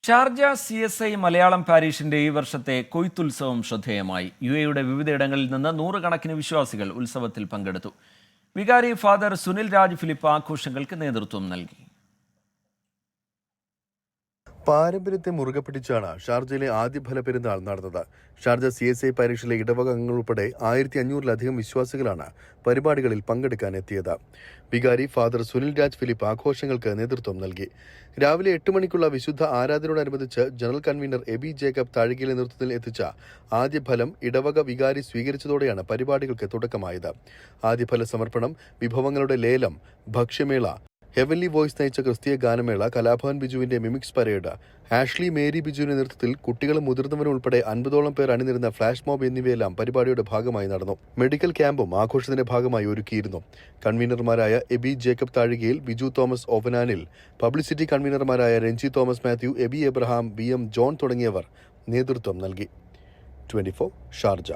Sharjah CSI Malayalam പാരീഷിന്റെ ഈ വർഷത്തെ കൊയ്ത്തുത്സവം ശ്രദ്ധേയമായി. UAEയുടെ വിവിധയിടങ്ങളിൽ നിന്ന് നൂറുകണക്കിന് വിശ്വാസികൾ ഉത്സവത്തിൽ പങ്കെടുത്തു. വികാരി ഫാദർ സുനിൽ രാജ് ഫിലിപ്പ് ആഘോഷങ്ങൾക്ക് നേതൃത്വം നൽകി. പാരമ്പര്യത്തെ മുറുകെ പിടിച്ചാണ് ഷാർജയിലെ ആദ്യ ഫല പെരുന്നാൾ നടന്നത്. ഷാർജ CSI പാരീഷിലെ ഇടവക അംഗങ്ങൾ ഉൾപ്പെടെ 1500-ലധികം വിശ്വാസികളാണ് പരിപാടികളിൽ പങ്കെടുക്കാനെത്തിയത്. വികാരി ഫാദർ സുനിൽ രാജ് ഫിലിപ്പ് ആഘോഷങ്ങൾക്ക് നേതൃത്വം നൽകി. രാവിലെ 8 മണിക്കുള്ള വിശുദ്ധ ആരാധനയോടനുബന്ധിച്ച് ജനറൽ കൺവീനർ എബി ജേക്കബ് താഴികയിലെ നേതൃത്വത്തിൽ എത്തിച്ച ആദ്യ ഫലം ഇടവക വികാരി സ്വീകരിച്ചതോടെയാണ് പരിപാടികൾക്ക് തുടക്കമായത്. ആദ്യഫല സമർപ്പണം, വിഭവങ്ങളുടെ ലേലം, ഭക്ഷ്യമേള, ഹെവൻലി വോയ്സ് നയിച്ച ക്രിസ്തീയ ഗാനമേള, കലാഭവൻ ബിജുവിന്റെ മിമിക്സ് പരേഡ്, ആഷ്ലി മേരി ബിജുവിന്റെ നേതൃത്വത്തിൽ കുട്ടികളും മുതിർന്നവരും ഉൾപ്പെടെ 50ഓളം പേർ അണിനിരുന്ന ഫ്ലാഷ് മോബ് എന്നിവയെല്ലാം പരിപാടിയുടെ ഭാഗമായി നടന്നു. മെഡിക്കൽ ക്യാമ്പും ആഘോഷത്തിന്റെ ഭാഗമായി ഒരുക്കിയിരുന്നു. കൺവീനർമാരായ എബി ജേക്കബ് താഴികയിൽ, ബിജു തോമസ് ഓവനാനിൽ, പബ്ലിസിറ്റി കൺവീനർമാരായ രഞ്ജി തോമസ് മാത്യു, എബി എബ്രഹാം, VM ജോൺ തുടങ്ങിയവർ നേതൃത്വം നൽകി. 24 ഷാർജ.